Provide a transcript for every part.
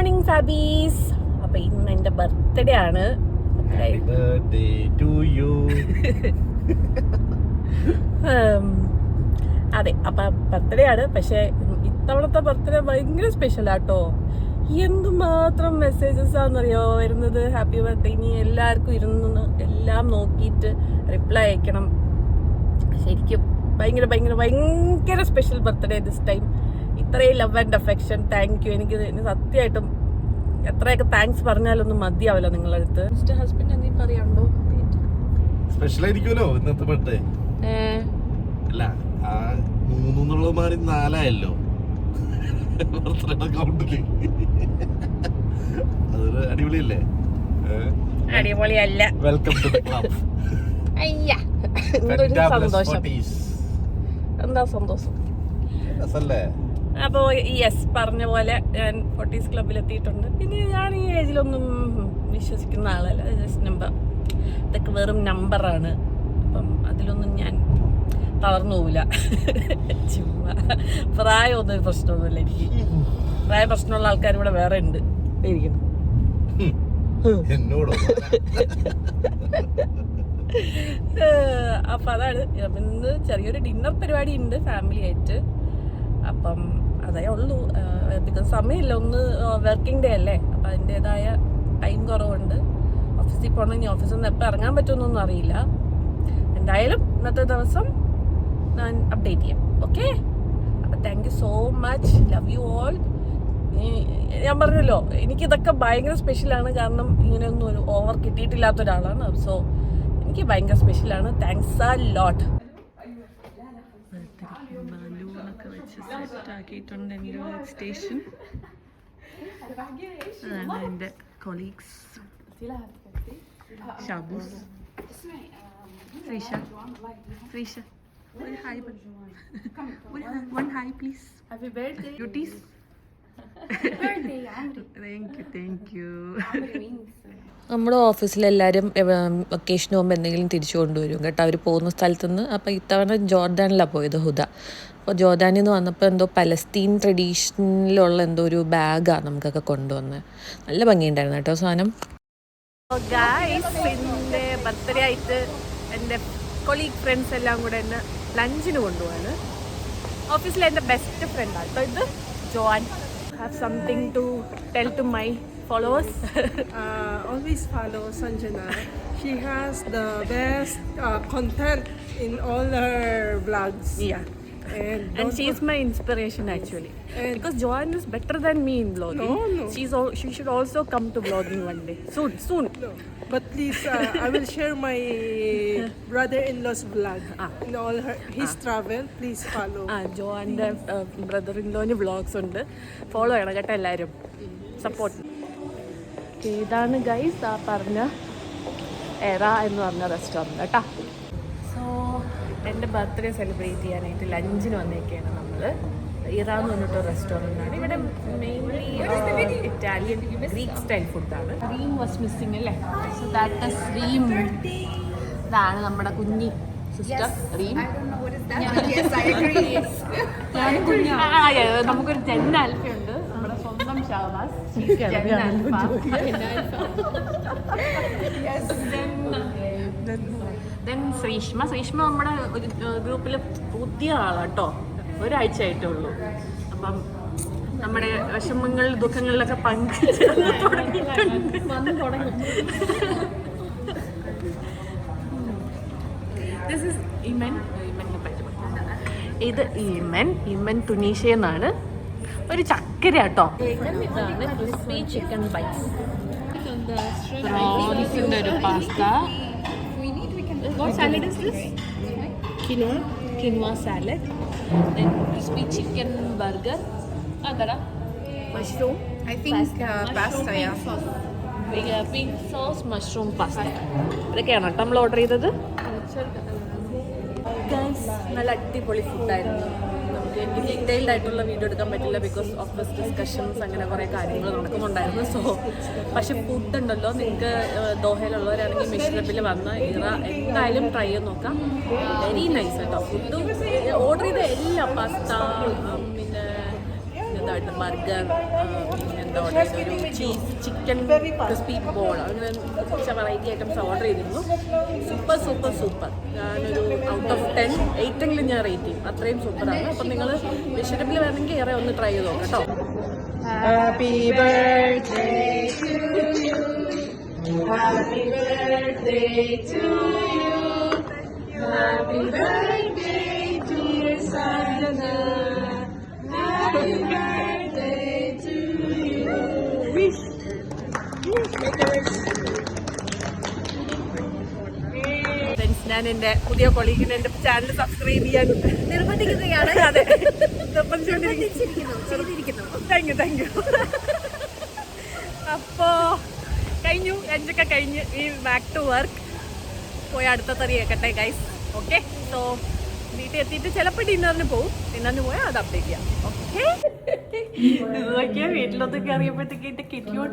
Morning Fabi's. അപ്പൊ ഇന്ന് എന്റെ ബർത്ത്ഡേ ആണ്. അതെ, അപ്പൊ ബർത്ത്ഡേ ആണ്. പക്ഷെ ഇത്തവണത്തെ ബർത്ത്ഡേ ഭയങ്കര സ്പെഷ്യൽ ആട്ടോ. എന്തുമാത്രം മെസ്സേജസ് ആണെന്നറിയോ വരുന്നത്. ഹാപ്പി ബർത്ത്ഡേ, ഇനി എല്ലാവർക്കും ഇരുന്ന് എല്ലാം നോക്കിയിട്ട് റിപ്ലൈ അയക്കണം. ശരിക്കും ഭയങ്കര ഭയങ്കര ഭയങ്കര സ്പെഷ്യൽ ബർത്ത്ഡേ ദിസ് ടൈം. ഇത്രയും love and affection. Thank you. എനിക്ക് സത്യമായിട്ടും എത്രയൊക്കെ താങ്ക്സ് പറഞ്ഞാലൊന്നും മതിയാവില്ല നിങ്ങളുടെ അടുത്ത്. മിസ്റ്റർ ഹസ്ബൻഡ് എന്തെങ്കിലും പറയാണ്ടോ? സ്പെഷ്യൽ ആയിരിക്കുമല്ലോ ഇന്നത്തെ ബർത്ത്ഡേ. അല്ല, 3 മാറി 4 കൗണ്ടില്. അതൊരു അടിപൊളിയല്ലേ? അടിപൊളിയല്ല. Welcome to the club. അയ്യാ, എന്തൊരു സന്തോഷം. എന്താ സന്തോഷം രസല്ലേ? അപ്പോ യെസ്, പറഞ്ഞ പോലെ ഞാൻ 40s ക്ലബിൽ എത്തിയിട്ടുണ്ട്. പിന്നെ ഞാൻ ഈ ഏജിലൊന്നും വിശ്വസിക്കുന്ന ആളല്ല. ജസ്റ്റ് നമ്പർ, ഇതൊക്കെ വെറും നമ്പറാണ്. അപ്പം അതിലൊന്നും ഞാൻ തളർന്നു പോവില്ല. ചുമ്മാ പ്രായമൊന്നും ഒരു പ്രശ്നമൊന്നുമില്ല എനിക്ക്. പ്രായ പ്രശ്നമുള്ള ആൾക്കാർ ഇവിടെ വേറെ ഉണ്ട് ഇരിക്കുന്നു. അപ്പം അതാണ്. ഇന്ന് ചെറിയൊരു ഡിന്നർ പരിപാടി ഉണ്ട് ഫാമിലി ആയിട്ട്. അപ്പം അതേ ഉള്ളൂ. ബിക്കോസ് സമയമില്ല. ഒന്ന് വർക്കിംഗ് ഡേ അല്ലേ, അപ്പം അതിൻ്റെതായ ടൈം കുറവുണ്ട്. ഓഫീസിൽ പോകണം. ഇനി ഓഫീസിൽ നിന്ന് എപ്പോൾ ഇറങ്ങാൻ പറ്റുമെന്നൊന്നും അറിയില്ല. എന്തായാലും ഇന്നത്തെ ദിവസം ഞാൻ അപ്ഡേറ്റ് ചെയ്യാം. ഓക്കെ, അപ്പം thank you so much. Love you all. ഞാൻ പറഞ്ഞല്ലോ, എനിക്കിതൊക്കെ ഭയങ്കര സ്പെഷ്യലാണ്. കാരണം ഇങ്ങനെയൊന്നും ഒരു ഓവർ കിട്ടിയിട്ടില്ലാത്ത ഒരാളാണ്. സോ എനിക്ക് ഭയങ്കര സ്പെഷ്യലാണ്. താങ്ക്സ് എ ലോട്ട്. ബലൂണൊക്കെ വെച്ച് സെറ്റാക്കിയിട്ടുണ്ട് എൻ്റെ വർക്ക് സ്റ്റേഷൻ. അതാണ് എൻ്റെ കൊളീഗ്സ്. ഷാബൂസ്, ശ്രീഷ, ശ്രീഷ, ഒരു hi, one hi please. Happy birthday cuties. Happy birthday Amri. Thank you. നമ്മുടെ ഓഫീസിലെല്ലാവരും വെക്കേഷന് പോകുമ്പോൾ എന്തെങ്കിലും തിരിച്ചു കൊണ്ടുവരും കേട്ടോ, അവർ പോകുന്ന സ്ഥലത്തുനിന്ന്. അപ്പോൾ ഇത്തവണ ജോർദാനിലാണ് പോയത് ഹുദ. അപ്പോൾ ജോർദാനിൽ നിന്ന് വന്നപ്പോൾ എന്തോ പലസ്തീൻ ട്രഡീഷനിലുള്ള എന്തോ ഒരു ബാഗാണ് നമുക്കൊക്കെ കൊണ്ടുവന്നത്. നല്ല ഭംഗിയുണ്ടായിരുന്നു കേട്ടോ സാധനം. ഗായ്സ്, എൻ്റെ ബർത്ത്ഡേ ആയിട്ട് എൻ്റെ കൊളീഗ് ഫ്രണ്ട്സ് എല്ലാം കൂടെ എന്നെ ലഞ്ചിന് കൊണ്ടുപോവാണ്. ഓഫീസിലെ എൻ്റെ ബെസ്റ്റ് ഫ്രണ്ടാണ് കേട്ടോ ഇത്, John. Have something to tell to my followers. Always follow Sanjana. She has the best content in all her vlogs. Yeah. And she is my inspiration actually. Because Joanne is better than me in vlogging. No. She should also come to vlogging one day. Soon. No. But please, I will share my brother-in-law's vlog in all his travel. Please follow. ജോന്റെ ബ്രദർ-ഇൻ-ലോന് vlogs ഉണ്ട്. Follow ചെയ്യണം കേട്ടോ എല്ലാവരും. Support. ഇതാണ് guys ആ പറഞ്ഞ എറ എന്ന് പറഞ്ഞ റെസ്റ്റോറൻറ്റ് കേട്ടോ. സോ എൻ്റെ ബർത്ത്ഡേ സെലിബ്രേറ്റ് ചെയ്യാനായിട്ട് ലഞ്ചിന് വന്നേക്കാണ് നമ്മൾ. ഇറ എന്ന് പറഞ്ഞിട്ട് റെസ്റ്റോറൻറ്റാണ്. ഇവിടെ മെയിൻലി ഇറ്റാലിയൻ ഗ്രീക്ക് സ്റ്റൈൽ ഫുഡാണ്. റീം വാസ് മിസ്സിങ് അല്ലേ? So that is Reem. ഇതാണ് നമ്മുടെ കുഞ്ഞി സിസ്റ്റർ റീം. നമുക്കൊരു ജെൻ ആൽഫയുണ്ട്, നമ്മുടെ സ്വന്തം ഷഹബാസ്. ശ്രീഷ്മ നമ്മുടെ ഒരു ഗ്രൂപ്പിൽ പുതിയ ആളാട്ടോ. ഒരാഴ്ച ആയിട്ടേ ഉള്ളൂ. അപ്പം നമ്മുടെ വിഷമങ്ങൾ ദുഃഖങ്ങളിലൊക്കെ പങ്കുചേർന്ന് തുടങ്ങിയിട്ടുണ്ട്. This is ഇമൻ. ഇമനെ പറ്റി ഇത് ഇമൻ തുനീഷ്യ എന്നാണ്. ഒരു ചക്കര കേട്ടോ. ഇതാണ് ക്രിസ്പി ചിക്കൻ ബൈറ്റ്സ്. പ്രോൺസിൻ്റെ ഒരു pasta. What salad is this? Quinoa salad. Then crispy chicken burger. Adara mushroom. I think pasta, yeah. Pink sauce mushroom pasta. ഇതൊക്കെയാണ് കേട്ടോ നമ്മൾ ഓർഡർ ചെയ്തത്. ഗൈസ്, നല്ല അടിപൊളി ഫുഡായിരുന്നു. നമുക്ക് എനിക്ക് ഡീറ്റെയിൽഡ് ആയിട്ടുള്ള വീഡിയോ എടുക്കാൻ പറ്റില്ല ബിക്കോസ് ഓഫീസ് ഡിസ്കഷൻസ് അങ്ങനെ കുറേ കാര്യങ്ങൾ നടക്കുന്നുണ്ടായിരുന്നു. സോ പക്ഷെ ഫുഡ് ഉണ്ടല്ലോ, നിങ്ങൾക്ക് ദോഹയിലുള്ളവരാണെങ്കിൽ മിഷ്റബിൽ വന്ന് ഇറ എന്തായാലും ട്രൈ ചെയ്ത് നോക്കാം. വെരി നൈസ് കേട്ടോ. ഫുഡ് ഓർഡർ ചെയ്ത എല്ലാം പാസ്ത, പിന്നെ ഇതായിട്ട് ബർഗർ, പിന്നെ എന്താ ഓർഡർ ചെയ്തത്, ഒരു ചീസ് ചിക്കൻ ക്രിസ്പി ബോൾ, അങ്ങനെ കുറച്ച് വെറൈറ്റി ഐറ്റംസ് ഓർഡർ ചെയ്തിരുന്നു. Super super super. ഞാനൊരു ഔട്ട് ഓഫ് 10 8 ഞാൻ റേറ്റ് ചെയ്യും. അത്രയും സൂപ്പറാണ്. അപ്പം നിങ്ങൾ വെജിറ്റബിൾ വേണമെങ്കിൽ ഏറെ ഒന്ന് ട്രൈ ചെയ്ത് നോക്കാം കേട്ടോ. Happy birthday to you, happy birthday to you, happy birthday dear Sanjana, happy birthday to you. Wish friends, ഞാൻ എൻ്റെ പുതിയ കൊളീഗിന് എൻ്റെ ചാനൽ സബ്സ്ക്രൈബ് ചെയ്യാൻ നിർബന്ധിക്കുകയാണ്. അതെ, താങ്ക് യു. അപ്പോൾ കഴിഞ്ഞു, ലഞ്ചൊക്കെ കഴിഞ്ഞ് ഈ ബാക്ക് ടു വർക്ക്. പോയി അടുത്ത തറി കേൾക്കട്ടെ ഗൈസ്. ഓക്കെ, സോ വീട്ടിൽ എത്തിയിട്ട് ചിലപ്പോൾ ഡിന്നറിന് പോവും. ഡിന്നറിന് പോയാൽ അത് അപ്ഡേറ്റ് ചെയ്യാം. ഓക്കെ, ഇതൊക്കെ വീട്ടിലൊക്കെ കയറിയപ്പോഴത്തേക്ക് എൻ്റെ കെറ്റിയോൺ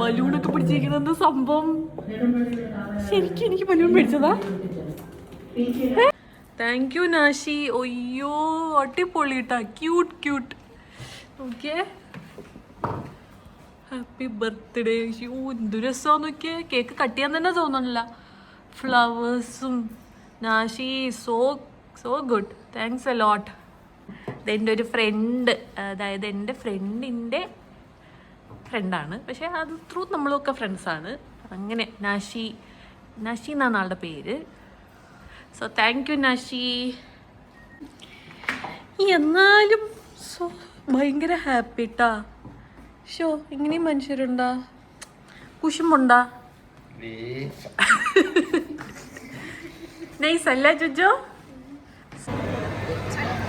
ബലൂണൊക്കെ പിടിച്ചിരിക്കുന്നത് സംഭവം. ശരിക്കും എനിക്ക് ബലൂൺ പിടിച്ചതാ. Thank you Nashi. ഒയ്യോ അടിപൊളിട്ടാ, cute cute. Okay, happy birthday. യോ എന്ത് രസമാന്ന് നോക്കിയേ. കേക്ക് കട്ട് ചെയ്യാൻ തന്നെ തോന്നണില്ല. ഫ്ലവേഴ്സും. Nashi so so good, thanks a lot. ഇതെൻ്റെ ഒരു ഫ്രണ്ട്, അതായത് എൻ്റെ ഫ്രണ്ടിൻ്റെ ഫ്രണ്ടാണ്, പക്ഷേ അത് ത്രൂ നമ്മളൊക്കെ ഫ്രണ്ട്സാണ്. അങ്ങനെ നാശി എന്നാണ് ആളുടെ പേര്. So thank you Nashi. എന്നാലും സോ ഭയങ്കര ഹാപ്പി ട്ടാ. ഷോ ഇങ്ങനെയും മനുഷ്യരുണ്ടാ? കുശുമ്പുണ്ടാ? നൈസ് അല്ല ജുജോ?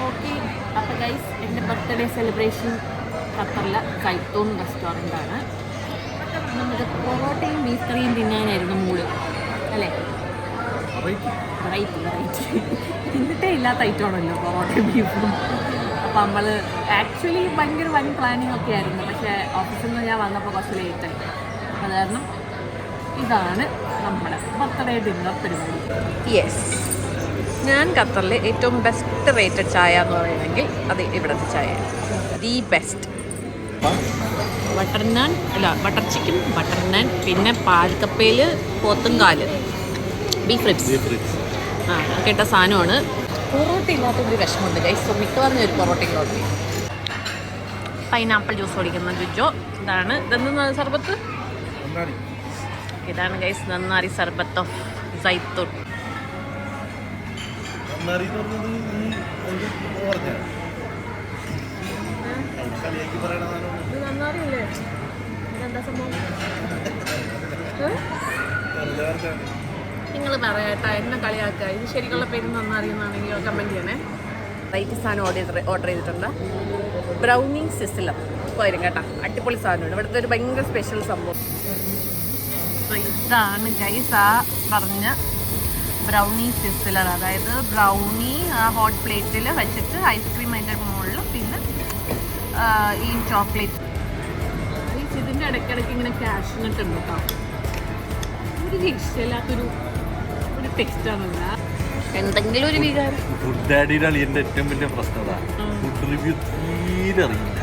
ഓക്കെ, അപ്പോൾ ഗൈസ് എൻ്റെ ബർത്ത്ഡേ സെലിബ്രേഷൻ ഖത്തറിലെ സൈത്തൂൺ റെസ്റ്റോറൻ്റാണ്. നമുക്ക് പൊറോട്ടയും ബീഫ് കറിയും തിന്നാനായിരുന്നു മൂഡ് അല്ലേ? വെറൈറ്റി തിന്നിട്ടേ ഇല്ലാത്ത ഐറ്റമാണല്ലോ പൊറോട്ടയും ബീഫും. അപ്പോൾ നമ്മൾ ആക്ച്വലി ഭയങ്കര വൻ പ്ലാനിങ് ഒക്കെ ആയിരുന്നു, പക്ഷേ ഓഫീസിൽ നിന്ന് ഞാൻ വന്നപ്പോൾ കുറച്ച് ലേറ്റായി. അത് കാരണം ഇതാണ് നമ്മുടെ ബർത്ത്ഡേ ഡിന്നർ പരിപാടി. യെസ്, ഞാൻ ഖത്തറിലെ ഏറ്റവും ബെസ്റ്റ് റേറ്റഡ് ചായ എന്ന് പറയുമെങ്കിൽ അത് ഇവിടുത്തെ ചായ, ദി ബെസ്റ്റ്. ബട്ടർ നാൻ അല്ല, ബട്ടർ ചിക്കൻ, ബട്ടർ നാൻ, പിന്നെ പാൽക്കപ്പയിൽ പോത്തുംകാല്, ബീഫ് റിബ്സ്, കേട്ട സാധനമാണ്. പൊറോട്ട ഇല്ലാത്തൊരു വിഷമമുണ്ട് ഗൈസ്. സോ മിക്കവാറും ഒരു പൊറോട്ടയും ഓർഡർ ചെയ്യും. പൈനാപ്പിൾ ജ്യൂസ് കുടിക്കുന്ന ജുജോ. ഇതെന്താണ് സർബത്ത്? ഇതാണ് ഗൈസ് നന്നാരി സർബത്ത് ഓഫ് സൈത്തൂൺ. നന്നാറിയല്ലേ? എന്താ സംഭവം? നിങ്ങൾ പറയാട്ടാ, എന്നെ കളിയാക്കുക. ഇത് ശരിക്കുള്ള പേര് നന്നറിയുന്നതാണെങ്കിൽ കമൻറ്റ് ചെയ്യണേ. റൈറ്റ് സാധനം ഓർഡർ ചെയ്തിട്ടുണ്ട്. ബ്രൗണി സിസിലം പോരും കേട്ടോ, അടിപൊളി സാധനമാണ്. ഇവിടുത്തെ ഒരു ഭയങ്കര സ്പെഷ്യൽ സംഭവം. സോ ഇതാണ് ഗൈസ് ആ പറഞ്ഞ ബ്രൗണി സിസിലർ. അതായത് ബ്രൗണി ഹോട്ട് പ്ലേറ്റിൽ വെച്ചിട്ട് ഐസ്ക്രീം അതിൻ്റെ മുകളിൽ, പിന്നെ ഈ ചോക്ലേറ്റ്. ഇതിൻ്റെ ഇടയ്ക്കിടയ്ക്ക് ഇങ്ങനെ ക്യാഷ്നട്ട് ഉണ്ട് കേട്ടോ. ഒരു രക്ഷയില്ലാത്തൊരു ടെക്സ്റ്റാണല്ല, എന്തെങ്കിലും ഒരു വികാരം. ഫുഡ് ഡാഡിയുടെ അളിയൻ്റെ ഏറ്റവും വലിയ പ്രശ്നം ഫുഡ് റിവ്യൂ തീരെ അറിയില്ല.